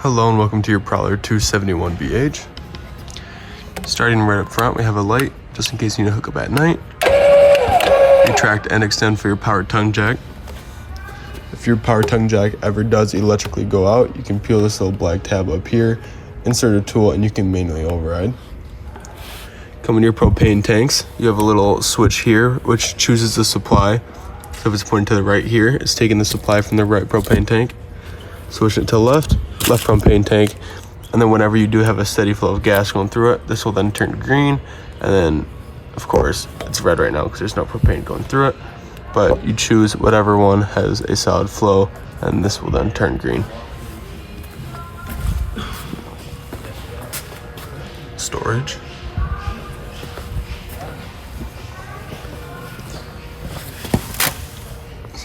Hello and welcome to your Prowler 271BH. Starting right up front, we have a light, just in case you need to hook up at night. Retract and extend for your power tongue jack. If your power tongue jack ever does electrically go out, you can peel this little black tab up here, insert a tool, and you can manually override. Coming to your propane tanks, you have a little switch here, which chooses the supply. So if it's pointing to the right here, it's taking the supply from the right propane tank. Switch it to left propane tank, and then whenever you do have a steady flow of gas going through it, this will then turn green, and then of course it's red right now because there's no propane going through it, but you choose whatever one has a solid flow and this will then turn green. Storage.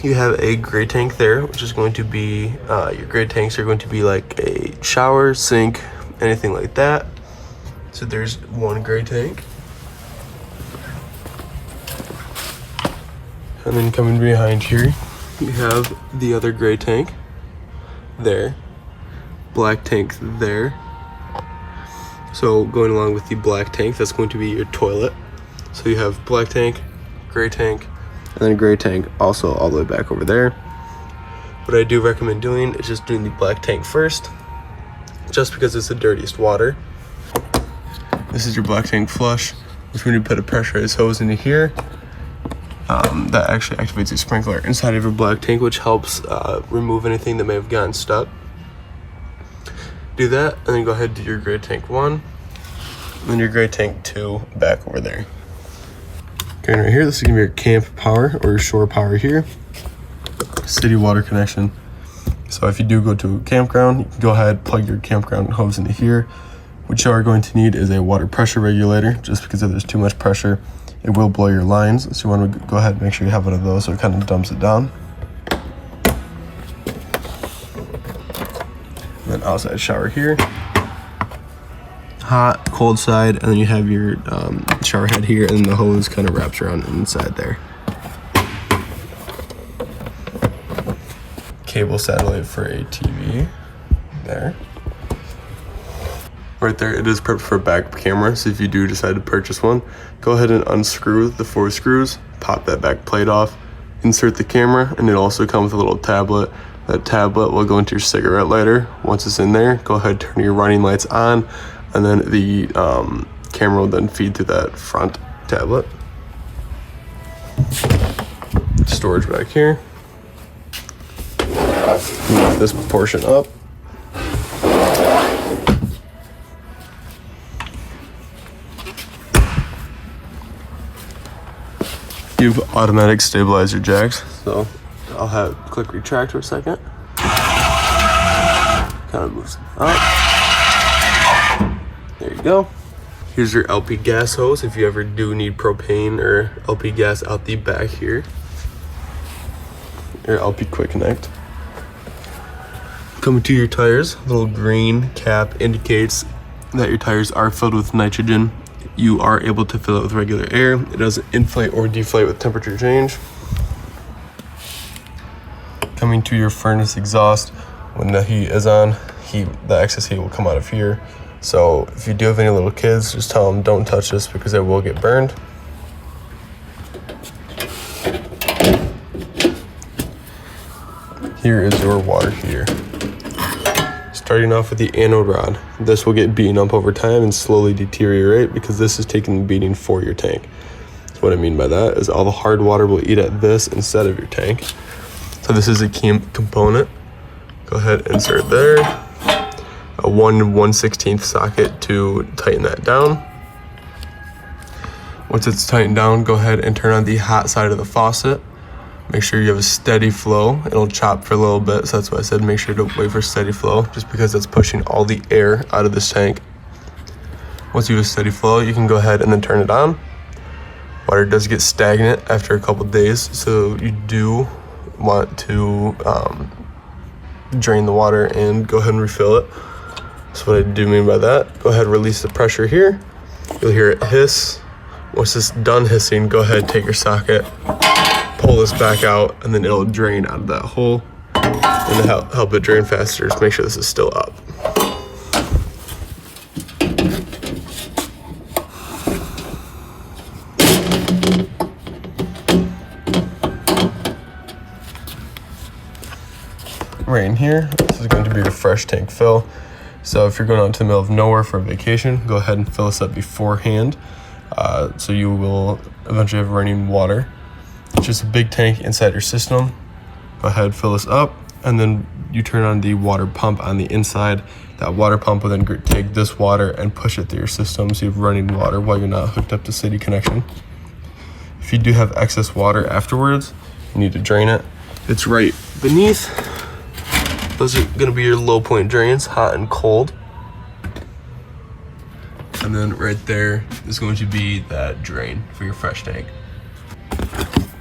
You have a gray tank there, which is going to be, your gray tanks are going to be like a shower, sink, anything like that. So there's one gray tank. And then coming behind here, you have the other gray tank there, black tank there. So going along with the black tank, that's going to be your toilet. So you have black tank, gray tank, and then gray tank also all the way back over there. What I do recommend doing is just doing the black tank first, just because it's the dirtiest water. This is your black tank flush, which when you put a pressurized hose into here, that actually activates a sprinkler inside of your black tank, which helps remove anything that may have gotten stuck. Do that, and then go ahead and do your gray tank 1, and then your gray tank 2 back over there. Okay, right here, this is gonna be your camp power or your shore power here. City water connection. So if you do go to a campground, you can go ahead, plug your campground hose into here. What you are going to need is a water pressure regulator, just because if there's too much pressure, it will blow your lines. So you want to go ahead and make sure you have one of those so it kind of dumps it down. And then outside shower here. Hot, cold side, and then you have your shower head here, and the hose kind of wraps around inside there. Cable satellite for a TV there. Right there, it is prepped for a back camera, so if you do decide to purchase one, go ahead and unscrew the 4 screws, pop that back plate off, insert the camera, and it also comes with a little tablet. That tablet will go into your cigarette lighter. Once it's in there, go ahead and turn your running lights on, and then the camera will then feed through that front tablet. Storage back here. Move this portion up. You have automatic stabilizer jacks, so I'll have click retract for a second. Kind of moves up. There you go. Here's your LP gas hose if you ever do need propane or LP gas out the back here. Your LP quick connect. Coming to your tires, a little green cap indicates that your tires are filled with nitrogen. You are able to fill it with regular air. It doesn't inflate or deflate with temperature change. Coming to your furnace exhaust, when the heat is on, the excess heat will come out of here. So if you do have any little kids, just tell them don't touch this because they will get burned. Here is your water heater. Starting off with the anode rod, this will get beaten up over time and slowly deteriorate because this is taking the beating for your tank. So what I mean by that is all the hard water will eat at this instead of your tank. So this is a key component. Go ahead, insert there. A 1/1/16 socket to tighten that down. Once it's tightened down, go ahead and turn on the hot side of the faucet. Make sure you have a steady flow. It'll chop for a little bit, so that's why I said make sure to wait for steady flow, just because that's pushing all the air out of this tank. Once you have a steady flow, you can go ahead and then turn it on. Water does get stagnant after a couple days, so you do want to drain the water and go ahead and refill it. So what I do mean by that, go ahead and release the pressure here. You'll hear it hiss. Once it's done hissing, go ahead, take your socket, pull this back out, and then it'll drain out of that hole. And to help it drain faster, just make sure this is still up. here, this is going to be your fresh tank fill. So if you're going out into the middle of nowhere for a vacation, go ahead and fill this up beforehand. So you will eventually have running water. It's just a big tank inside your system. Go ahead, fill this up, and then you turn on the water pump on the inside. That water pump will then take this water and push it through your system so you have running water while you're not hooked up to city connection. If you do have excess water afterwards, you need to drain it. It's right beneath. Those are gonna be your low point drains, hot and cold. And then right there is going to be that drain for your fresh tank.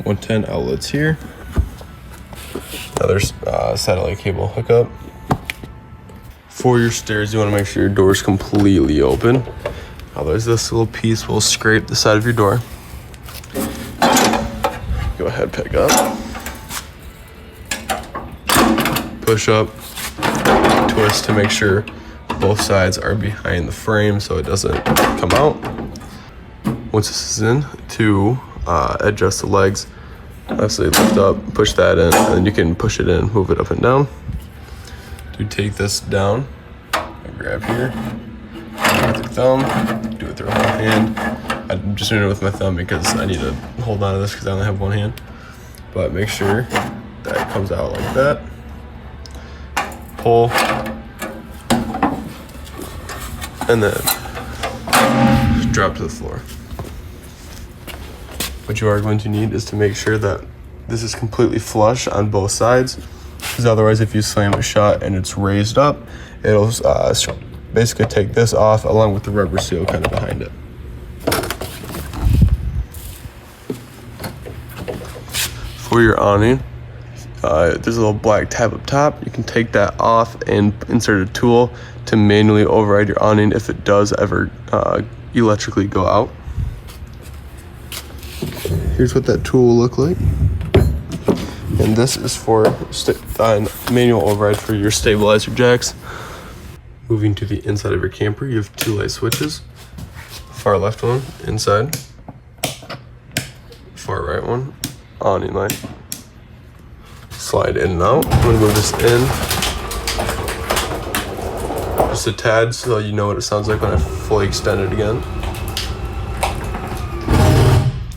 110 outlets here. Another satellite cable hookup. For your stairs, you want to make sure your door is completely open. Otherwise, this little piece will scrape the side of your door. Go ahead, pick up. Push up. Twist to make sure both sides are behind the frame so it doesn't come out. Once this is in, to adjust the legs, obviously lift up, push that in, and then you can push it in, move it up and down. To take this down, I grab here, with your thumb, do it through a whole hand. I'm just doing it with my thumb because I need to hold on to this because I only have one hand. But make sure that it comes out like that. Pull, and then drop to the floor. What you are going to need is to make sure that this is completely flush on both sides, because otherwise if you slam it shut and it's raised up, it'll basically take this off along with the rubber seal kind of behind it. For your awning, there's a little black tab up top. You can take that off and insert a tool to manually override your awning if it does ever electrically go out. Here's what that tool will look like. And this is for manual override for your stabilizer jacks. Moving to the inside of your camper, you have two light switches. Far left one, inside. Far right one, awning light. Slide in and out. I'm gonna move this in just a tad so you know what it sounds like when I fully extend it again.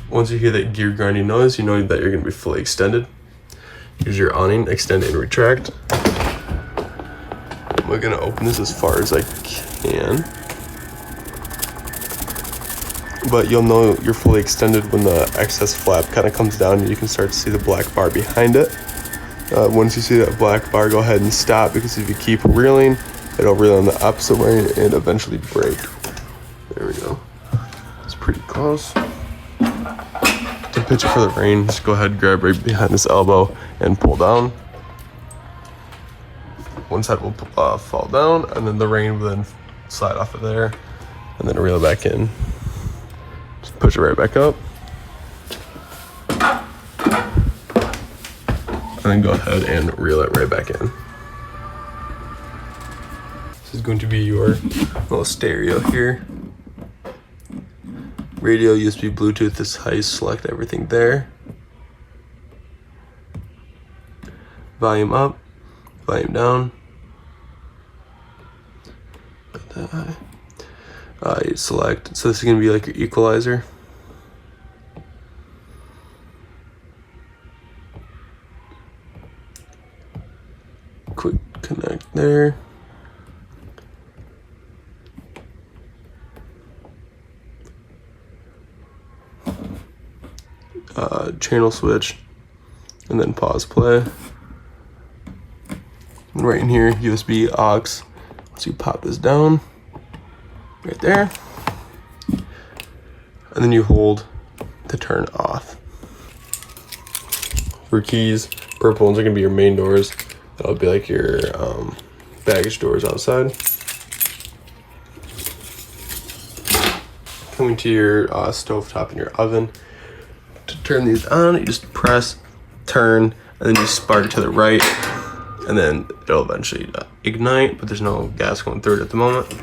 Once you hear that gear grinding noise, you know that you're gonna be fully extended. Use your awning, extend and retract. I'm gonna open this as far as I can. But you'll know you're fully extended when the excess flap kind of comes down and you can start to see the black bar behind it. Once you see that black bar, go ahead and stop, because if you keep reeling, it'll reel in the opposite way and eventually break. There we go. It's pretty close. To pitch it for the rain, just go ahead and grab right behind this elbow and pull down. One side will fall down, and then the rain will then slide off of there, and then reel it back in. Just push it right back up. And then go ahead and reel it right back in. This is going to be your little stereo here. Radio, USB, Bluetooth is how you select everything there. Volume up, volume down. Not that high. You select, so this is gonna be like your equalizer. Quick connect there. Channel switch, and then pause play. And right in here, USB aux. So you pop this down right there, and then you hold to turn off. For keys, purple ones are gonna be your main doors. That'll be like your baggage doors outside. Coming to your stovetop and your oven. To turn these on, you just press, turn, and then you spark to the right, and then it'll eventually ignite, but there's no gas going through it at the moment.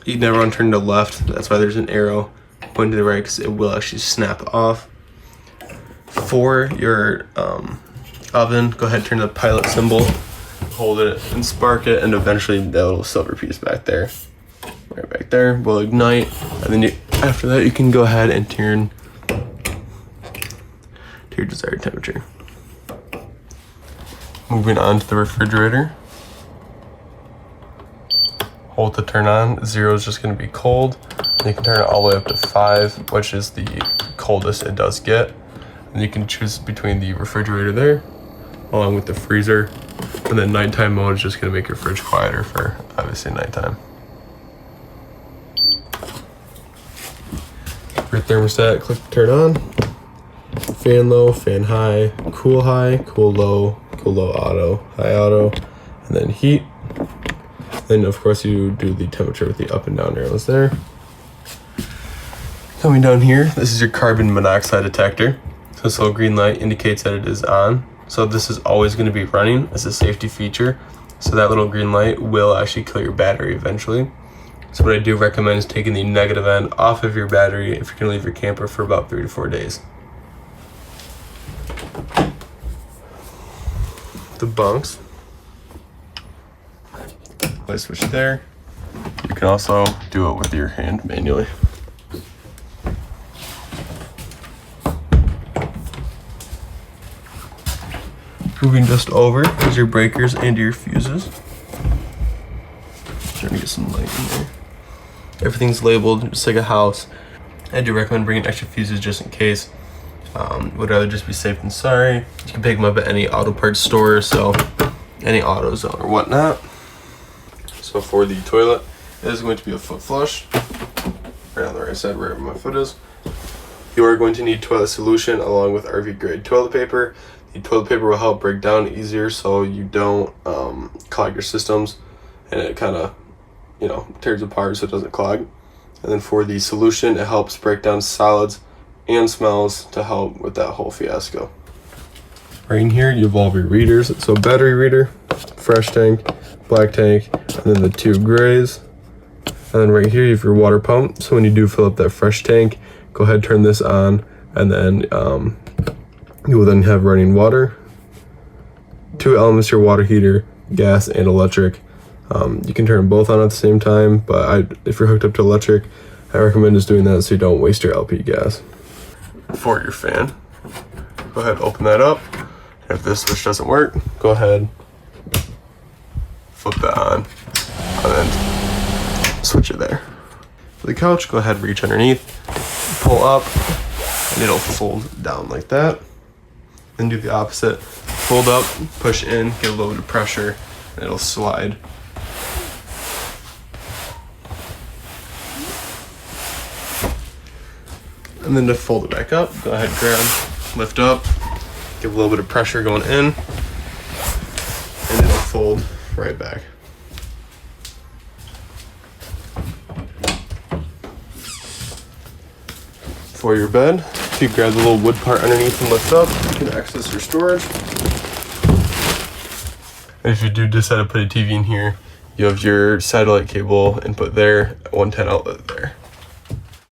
You never want to turn to the left. That's why there's an arrow pointing to the right, because it will actually snap off. For your oven, go ahead and turn the pilot symbol, hold it and spark it, and eventually that little silver piece back there, right back there, will ignite. And then after that, you can go ahead and turn to your desired temperature. Moving on to the refrigerator. Hold the turn on. 0 is just going to be cold. And you can turn it all the way up to 5, which is the coldest it does get. And you can choose between the refrigerator there, along with the freezer. And then nighttime mode is just going to make your fridge quieter for obviously nighttime. For your thermostat, click turn on. Fan low, fan high, cool low, auto, high auto, and then heat. Then of course you do the temperature with the up and down arrows there. Coming down here, this is your carbon monoxide detector. So this little green light indicates that it is on. So this is always going to be running as a safety feature. So that little green light will actually kill your battery eventually. So what I do recommend is taking the negative end off of your battery if you're going to leave your camper for about 3 to 4 days. The bunks. Light switch there. You can also do it with your hand manually. Moving just over is your breakers and your fuses. Trying to get some light in there. Everything's labeled just like a house. I do recommend bringing extra fuses just in case. Would rather just be safe than sorry. You can pick them up at any auto parts store, so any AutoZone or whatnot. So for the toilet, it is going to be a foot flush, right on the right side wherever my foot is. You are going to need toilet solution along with RV grade toilet paper. The toilet paper will help break down easier so you don't clog your systems, and it kind of, tears apart so it doesn't clog. And then for the solution, it helps break down solids and smells to help with that whole fiasco. Right in here, you have all of your readers. So battery reader, fresh tank, black tank, and then the 2 grays. And then right here, you have your water pump. So when you do fill up that fresh tank, go ahead, turn this on, and then you will then have running water. 2 elements to your water heater, gas and electric. You can turn them both on at the same time, but if you're hooked up to electric, I recommend just doing that so you don't waste your LP gas. For your fan, go ahead, open that up. If this switch doesn't work, go ahead, flip that on, and then switch it there. For the couch, go ahead, reach underneath, pull up, and it'll fold down like that. Then do the opposite, fold up, push in, get a little bit of pressure, and it'll slide. And then to fold it back up, go ahead, grab, lift up, give a little bit of pressure going in, and it'll fold right back. For your bed, if you grab the little wood part underneath and lift up, you can access your storage. And if you do decide to put a TV in here, you have your satellite cable input there, 110 outlet there.